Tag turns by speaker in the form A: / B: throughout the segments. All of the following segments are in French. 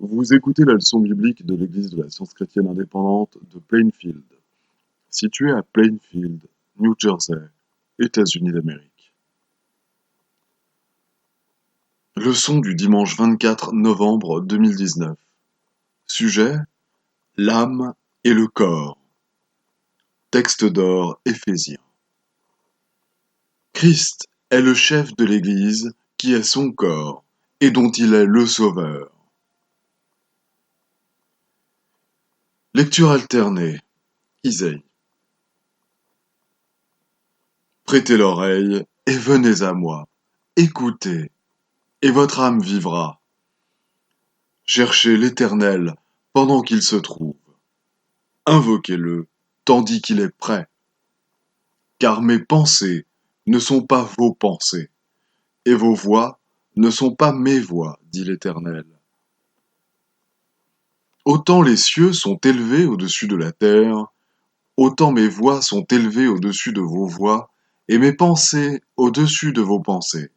A: Vous écoutez la leçon biblique de l'Église de la Science chrétienne indépendante de Plainfield, située à Plainfield, New Jersey, États-Unis d'Amérique. Leçon du dimanche 24 novembre 2019. Sujet: l'âme et le corps. Texte d'or Éphésiens. Christ est le chef de l'Église qui est son corps et dont il est le sauveur. Lecture alternée. Isaïe. Prêtez l'oreille et venez à moi. Écoutez, et votre âme vivra. Cherchez l'Éternel pendant qu'il se trouve. Invoquez-le tandis qu'il est prêt. Car mes pensées ne sont pas vos pensées, et vos voix ne sont pas mes voix, dit l'Éternel. Autant les cieux sont élevés au-dessus de la terre, autant mes voix sont élevées au-dessus de vos voix, et mes pensées au-dessus de vos pensées.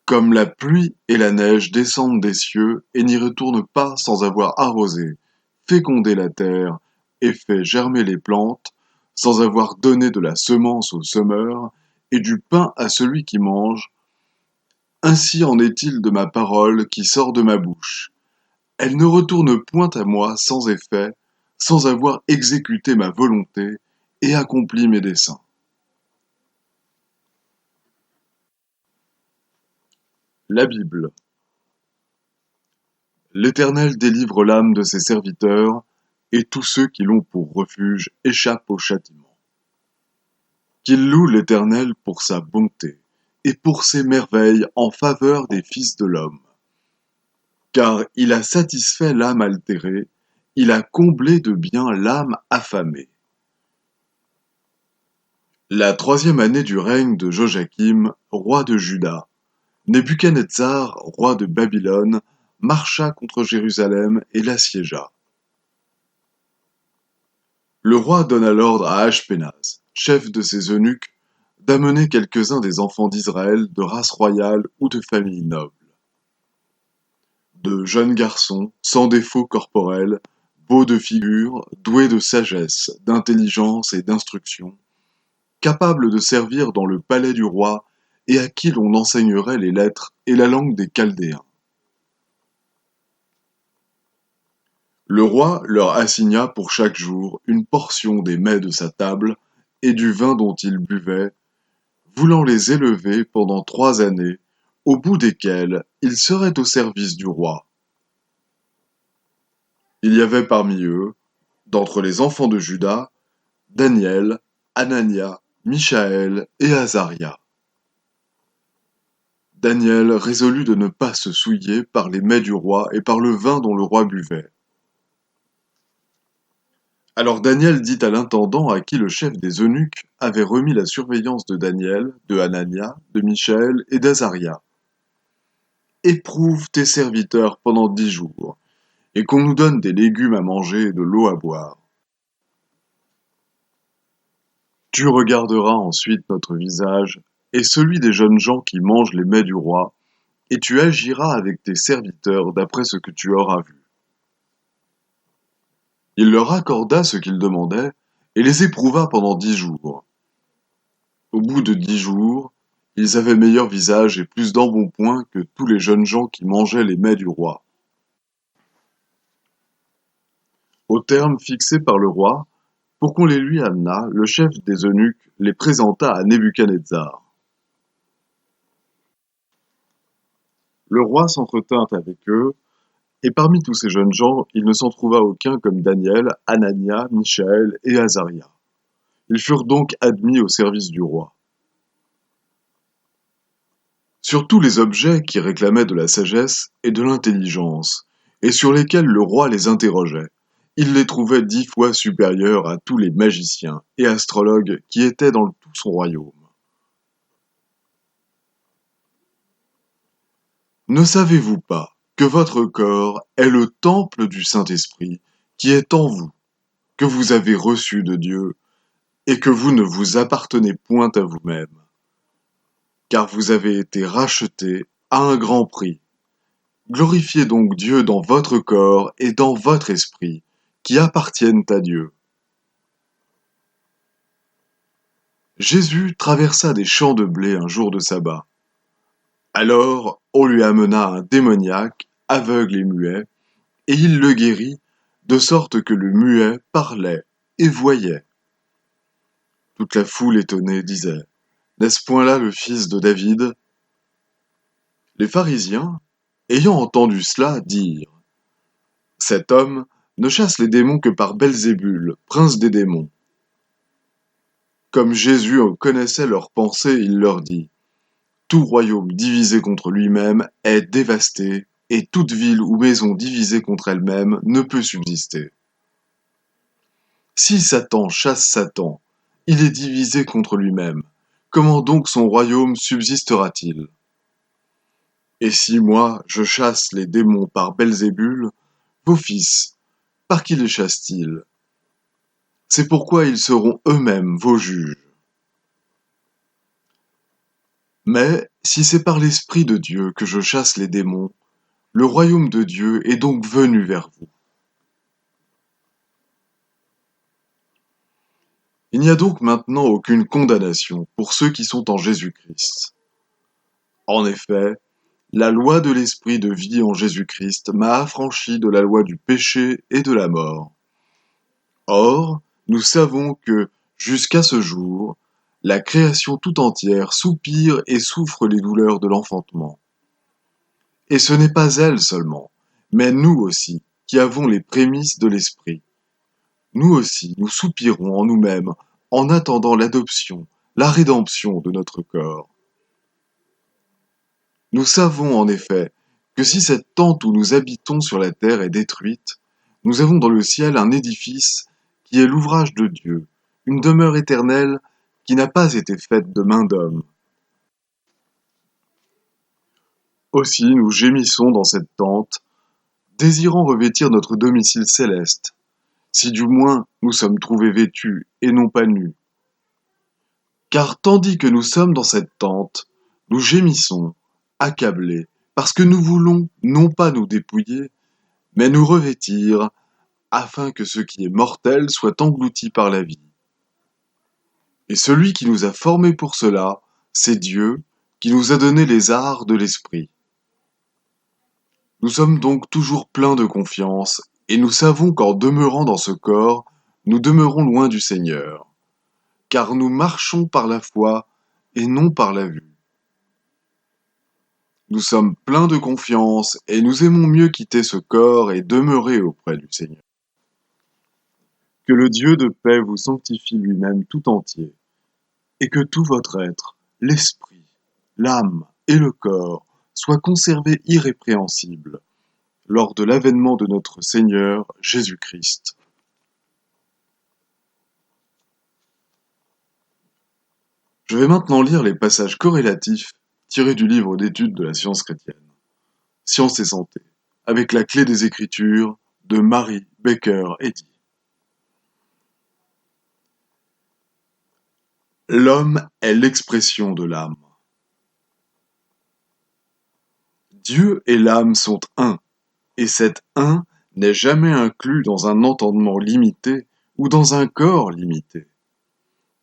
A: Comme la pluie et la neige descendent des cieux et n'y retournent pas sans avoir arrosé, fécondé la terre et fait germer les plantes, sans avoir donné de la semence au semeur et du pain à celui qui mange, ainsi en est-il de ma parole qui sort de ma bouche. Elle ne retourne point à moi sans effet, sans avoir exécuté ma volonté et accompli mes desseins. La Bible. L'Éternel délivre l'âme de ses serviteurs, et tous ceux qui l'ont pour refuge échappent au châtiment. Qu'ils louent l'Éternel pour sa bonté, et pour ses merveilles en faveur des fils de l'homme. Car il a satisfait l'âme altérée, il a comblé de bien l'âme affamée. La 3e année du règne de Joachim, roi de Juda, Nebuchadnezzar, roi de Babylone, marcha contre Jérusalem et l'assiégea. Le roi donna l'ordre à Ashpénaz, chef de ses eunuques, d'amener quelques-uns des enfants d'Israël de race royale ou de famille noble. De jeunes garçons, sans défaut corporel, beaux de figure, doués de sagesse, d'intelligence et d'instruction, capables de servir dans le palais du roi et à qui l'on enseignerait les lettres et la langue des Chaldéens. Le roi leur assigna pour chaque jour une portion des mets de sa table et du vin dont ils buvaient, voulant les élever pendant 3 années, au bout desquelles ils seraient au service du roi. Il y avait parmi eux, d'entre les enfants de Juda, Daniel, Anania, Michaël et Azaria. Daniel résolut de ne pas se souiller par les mets du roi et par le vin dont le roi buvait. Alors Daniel dit à l'intendant à qui le chef des eunuques avait remis la surveillance de Daniel, de Anania, de Michaël et d'Azaria. Éprouve tes serviteurs pendant 10 jours, et qu'on nous donne des légumes à manger et de l'eau à boire. Tu regarderas ensuite notre visage et celui des jeunes gens qui mangent les mets du roi, et tu agiras avec tes serviteurs d'après ce que tu auras vu. Il leur accorda ce qu'ils demandaient, et les éprouva pendant 10 jours. Au bout de 10 jours, ils avaient meilleur visage et plus d'embonpoint que tous les jeunes gens qui mangeaient les mets du roi. Au terme fixé par le roi, pour qu'on les lui amenât, le chef des eunuques les présenta à Nebuchadnezzar. Le roi s'entretint avec eux, et parmi tous ces jeunes gens, il ne s'en trouva aucun comme Daniel, Anania, Michaël et Azaria. Ils furent donc admis au service du roi. Sur tous les objets qui réclamaient de la sagesse et de l'intelligence, et sur lesquels le roi les interrogeait, il les trouvait 10 fois supérieurs à tous les magiciens et astrologues qui étaient dans tout son royaume. Ne savez-vous pas que votre corps est le temple du Saint-Esprit qui est en vous, que vous avez reçu de Dieu, et que vous ne vous appartenez point à vous-même, car vous avez été rachetés à un grand prix. Glorifiez donc Dieu dans votre corps et dans votre esprit, qui appartiennent à Dieu. Jésus traversa des champs de blé un jour de sabbat. Alors on lui amena un démoniaque, aveugle et muet, et il le guérit, de sorte que le muet parlait et voyait. Toute la foule étonnée disait: N'est-ce point là le fils de David? Les pharisiens, ayant entendu cela, dirent: Cet homme ne chasse les démons que par Belzébul, prince des démons. Comme Jésus connaissait leurs pensées, il leur dit: Tout royaume divisé contre lui-même est dévasté, et toute ville ou maison divisée contre elle-même ne peut subsister. Si Satan chasse Satan, il est divisé contre lui-même. Comment donc son royaume subsistera-t-il? Et si moi je chasse les démons par Belzébul, vos fils, par qui les chassent-ils? C'est pourquoi ils seront eux-mêmes vos juges. Mais si c'est par l'Esprit de Dieu que je chasse les démons, le royaume de Dieu est donc venu vers vous. Il n'y a donc maintenant aucune condamnation pour ceux qui sont en Jésus-Christ. En effet, la loi de l'Esprit de vie en Jésus-Christ m'a affranchi de la loi du péché et de la mort. Or, nous savons que, jusqu'à ce jour, la création tout entière soupire et souffre les douleurs de l'enfantement. Et ce n'est pas elle seulement, mais nous aussi, qui avons les prémices de l'Esprit. Nous aussi, nous soupirons en nous-mêmes, en attendant l'adoption, la rédemption de notre corps. Nous savons en effet que si cette tente où nous habitons sur la terre est détruite, nous avons dans le ciel un édifice qui est l'ouvrage de Dieu, une demeure éternelle qui n'a pas été faite de main d'homme. Aussi nous gémissons dans cette tente, désirant revêtir notre domicile céleste, si du moins nous sommes trouvés vêtus et non pas nus. Car tandis que nous sommes dans cette tente, nous gémissons, accablés, parce que nous voulons non pas nous dépouiller, mais nous revêtir, afin que ce qui est mortel soit englouti par la vie. Et celui qui nous a formés pour cela, c'est Dieu, qui nous a donné les arts de l'esprit. Nous sommes donc toujours pleins de confiance, et nous savons qu'en demeurant dans ce corps, nous demeurons loin du Seigneur, car nous marchons par la foi et non par la vue. Nous sommes pleins de confiance et nous aimons mieux quitter ce corps et demeurer auprès du Seigneur. Que le Dieu de paix vous sanctifie lui-même tout entier, et que tout votre être, l'esprit, l'âme et le corps soient conservés irrépréhensibles lors de l'avènement de notre Seigneur Jésus-Christ. Je vais maintenant lire les passages corrélatifs tirés du livre d'études de la science chrétienne, Science et santé, avec la clé des Écritures de Mary Baker Eddy. L'homme est l'expression de l'âme. Dieu et l'âme sont un, et cet un n'est jamais inclus dans un entendement limité ou dans un corps limité.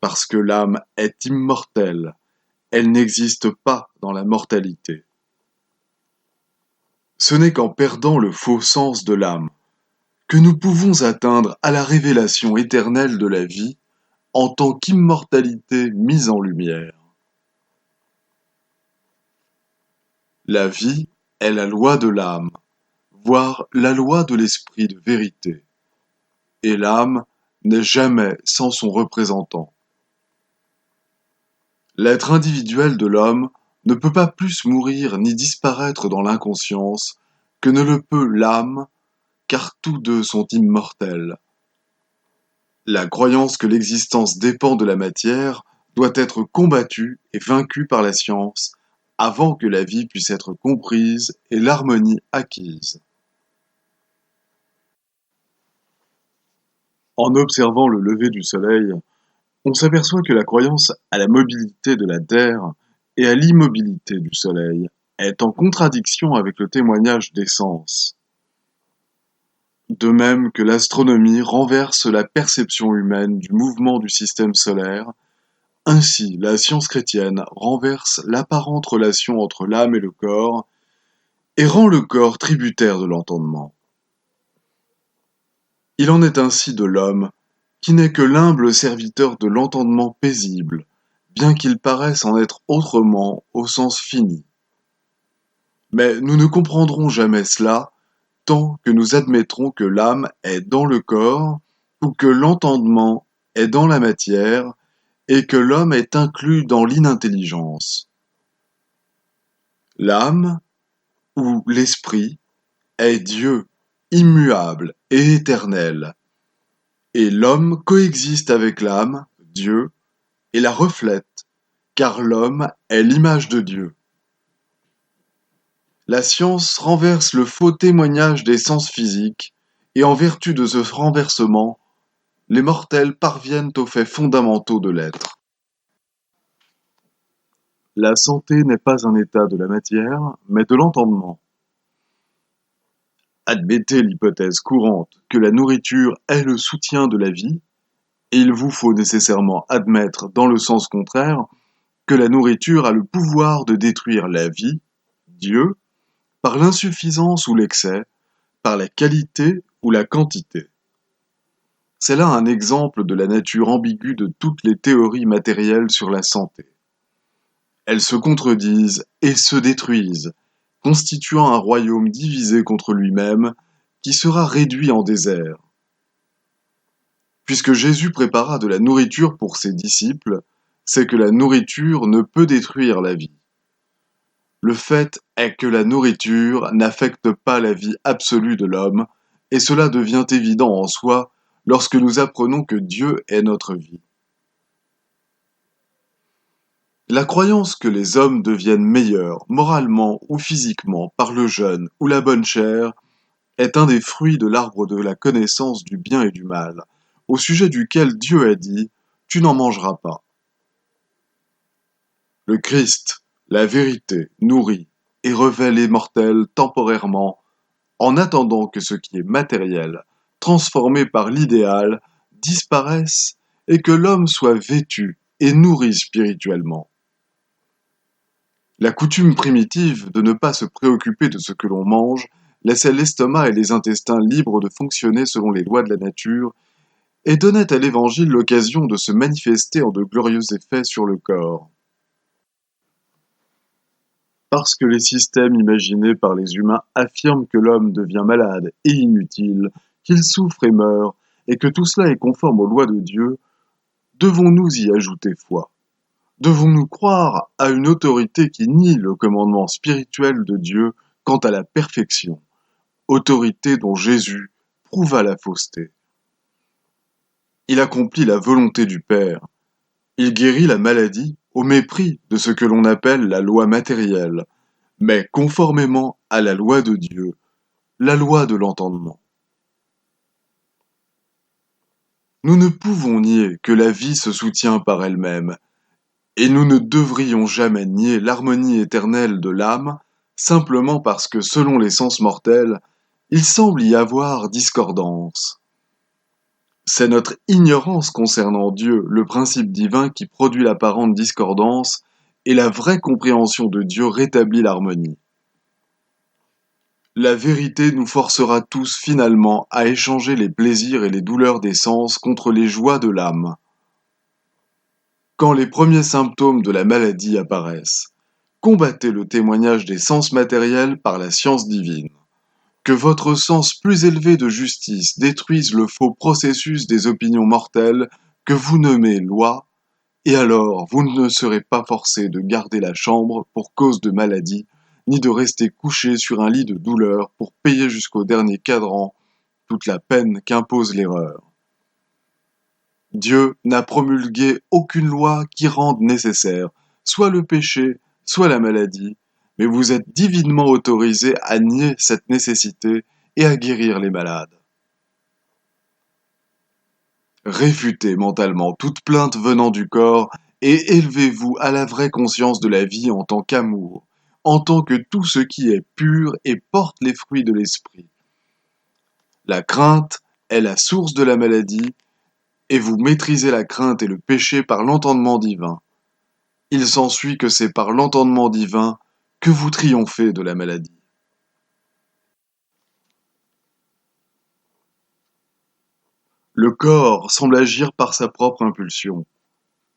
A: Parce que l'âme est immortelle, elle n'existe pas dans la mortalité. Ce n'est qu'en perdant le faux sens de l'âme que nous pouvons atteindre à la révélation éternelle de la vie en tant qu'immortalité mise en lumière. La vie est la loi de l'âme, voire la loi de l'esprit de vérité, et l'âme n'est jamais sans son représentant. L'être individuel de l'homme ne peut pas plus mourir ni disparaître dans l'inconscience que ne le peut l'âme, car tous deux sont immortels. La croyance que l'existence dépend de la matière doit être combattue et vaincue par la science avant que la vie puisse être comprise et l'harmonie acquise. En observant le lever du soleil, on s'aperçoit que la croyance à la mobilité de la Terre et à l'immobilité du Soleil est en contradiction avec le témoignage des sens. De même que l'astronomie renverse la perception humaine du mouvement du système solaire, ainsi la science chrétienne renverse l'apparente relation entre l'âme et le corps et rend le corps tributaire de l'entendement. Il en est ainsi de l'homme, qui n'est que l'humble serviteur de l'entendement paisible, bien qu'il paraisse en être autrement au sens fini. Mais nous ne comprendrons jamais cela tant que nous admettrons que l'âme est dans le corps ou que l'entendement est dans la matière et que l'homme est inclus dans l'inintelligence. L'âme, ou l'esprit, est Dieu, immuable et éternel, et l'homme coexiste avec l'âme, Dieu, et la reflète, car l'homme est l'image de Dieu. La science renverse le faux témoignage des sens physiques, et en vertu de ce renversement, les mortels parviennent aux faits fondamentaux de l'être. La santé n'est pas un état de la matière, mais de l'entendement. Admettez l'hypothèse courante que la nourriture est le soutien de la vie, et il vous faut nécessairement admettre, dans le sens contraire, que la nourriture a le pouvoir de détruire la vie, Dieu, par l'insuffisance ou l'excès, par la qualité ou la quantité. C'est là un exemple de la nature ambiguë de toutes les théories matérielles sur la santé. Elles se contredisent et se détruisent, constituant un royaume divisé contre lui-même, qui sera réduit en désert. Puisque Jésus prépara de la nourriture pour ses disciples, c'est que la nourriture ne peut détruire la vie. Le fait est que la nourriture n'affecte pas la vie absolue de l'homme, et cela devient évident en soi lorsque nous apprenons que Dieu est notre vie. La croyance que les hommes deviennent meilleurs, moralement ou physiquement, par le jeûne ou la bonne chair, est un des fruits de l'arbre de la connaissance du bien et du mal, au sujet duquel Dieu a dit « Tu n'en mangeras pas ». Le Christ, la vérité, nourrit et revêt les mortels temporairement, en attendant que ce qui est matériel, transformé par l'idéal, disparaisse et que l'homme soit vêtu et nourri spirituellement. La coutume primitive de ne pas se préoccuper de ce que l'on mange laissait l'estomac et les intestins libres de fonctionner selon les lois de la nature et donnait à l'Évangile l'occasion de se manifester en de glorieux effets sur le corps. Parce que les systèmes imaginés par les humains affirment que l'homme devient malade et inutile, qu'il souffre et meurt, et que tout cela est conforme aux lois de Dieu, devons-nous y ajouter foi? Devons-nous croire à une autorité qui nie le commandement spirituel de Dieu quant à la perfection, autorité dont Jésus prouva la fausseté? Il accomplit la volonté du Père. Il guérit la maladie au mépris de ce que l'on appelle la loi matérielle, mais conformément à la loi de Dieu, la loi de l'entendement. Nous ne pouvons nier que la vie se soutient par elle-même, et nous ne devrions jamais nier l'harmonie éternelle de l'âme, simplement parce que, selon les sens mortels, il semble y avoir discordance. C'est notre ignorance concernant Dieu, le principe divin, qui produit l'apparente discordance, et la vraie compréhension de Dieu rétablit l'harmonie. La vérité nous forcera tous finalement à échanger les plaisirs et les douleurs des sens contre les joies de l'âme. Quand les premiers symptômes de la maladie apparaissent, combattez le témoignage des sens matériels par la science divine. Que votre sens plus élevé de justice détruise le faux processus des opinions mortelles que vous nommez loi, et alors vous ne serez pas forcé de garder la chambre pour cause de maladie, ni de rester couché sur un lit de douleur pour payer jusqu'au dernier cadran toute la peine qu'impose l'erreur. Dieu n'a promulgué aucune loi qui rende nécessaire soit le péché, soit la maladie, mais vous êtes divinement autorisé à nier cette nécessité et à guérir les malades. Réfutez mentalement toute plainte venant du corps et élevez-vous à la vraie conscience de la vie en tant qu'amour, en tant que tout ce qui est pur et porte les fruits de l'esprit. La crainte est la source de la maladie, et vous maîtrisez la crainte et le péché par l'entendement divin. Il s'ensuit que c'est par l'entendement divin que vous triomphez de la maladie. Le corps semble agir par sa propre impulsion,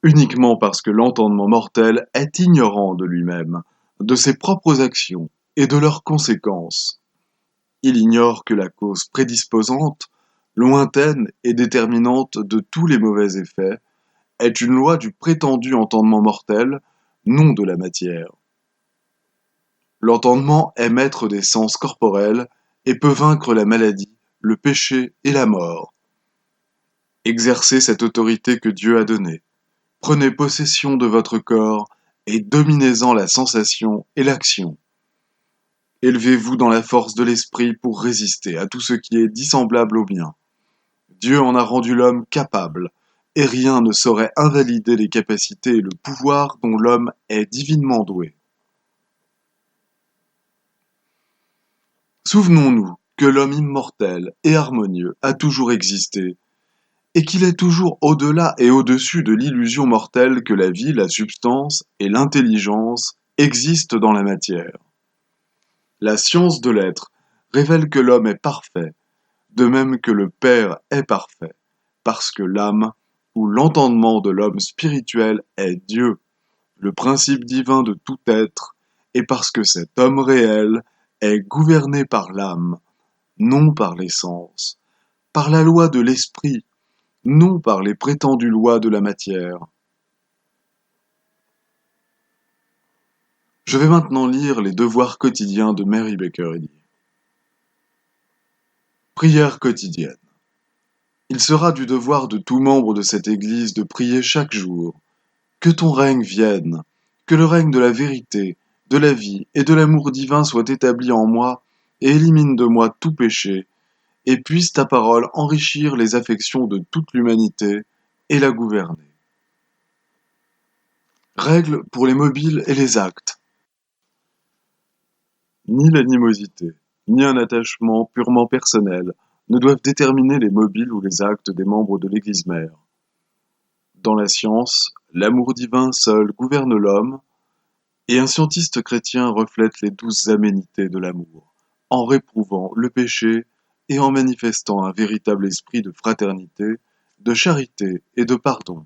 A: uniquement parce que l'entendement mortel est ignorant de lui-même, de ses propres actions et de leurs conséquences. Il ignore que la cause prédisposante, lointaine et déterminante de tous les mauvais effets, est une loi du prétendu entendement mortel, non de la matière. L'entendement est maître des sens corporels et peut vaincre la maladie, le péché et la mort. Exercez cette autorité que Dieu a donnée. Prenez possession de votre corps et dominez-en la sensation et l'action. Élevez-vous dans la force de l'esprit pour résister à tout ce qui est dissemblable au bien. Dieu en a rendu l'homme capable, et rien ne saurait invalider les capacités et le pouvoir dont l'homme est divinement doué. Souvenons-nous que l'homme immortel et harmonieux a toujours existé, et qu'il est toujours au-delà et au-dessus de l'illusion mortelle que la vie, la substance et l'intelligence existent dans la matière. La science de l'être révèle que l'homme est parfait, de même que le Père est parfait, parce que l'âme, ou l'entendement de l'homme spirituel est Dieu, le principe divin de tout être, et parce que cet homme réel est gouverné par l'âme, non par les sens, par la loi de l'esprit, non par les prétendues lois de la matière. Je vais maintenant lire les devoirs quotidiens de Mary Baker Eddy. Prière quotidienne. Il sera du devoir de tout membre de cette Église de prier chaque jour. Que ton règne vienne, que le règne de la vérité, de la vie et de l'amour divin soit établi en moi et élimine de moi tout péché, et puisse ta parole enrichir les affections de toute l'humanité et la gouverner. Règles pour les mobiles et les actes. Ni l'animosité, ni un attachement purement personnel ne doivent déterminer les mobiles ou les actes des membres de l'Église mère. Dans la science, l'amour divin seul gouverne l'homme, et un scientiste chrétien reflète les douces aménités de l'amour, en réprouvant le péché et en manifestant un véritable esprit de fraternité, de charité et de pardon.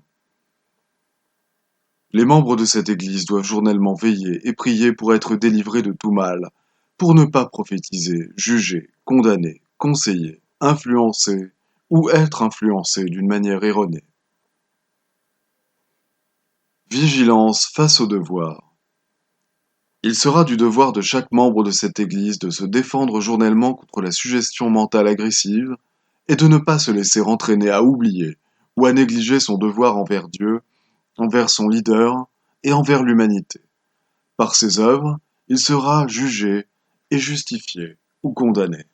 A: Les membres de cette Église doivent journellement veiller et prier pour être délivrés de tout mal, pour ne pas prophétiser, juger, condamner, conseiller, influencer ou être influencés d'une manière erronée. Vigilance face au devoir. Il sera du devoir de chaque membre de cette Église de se défendre journellement contre la suggestion mentale agressive et de ne pas se laisser entraîner à oublier ou à négliger son devoir envers Dieu, envers son leader et envers l'humanité. Par ses œuvres, il sera jugé et justifié ou condamné.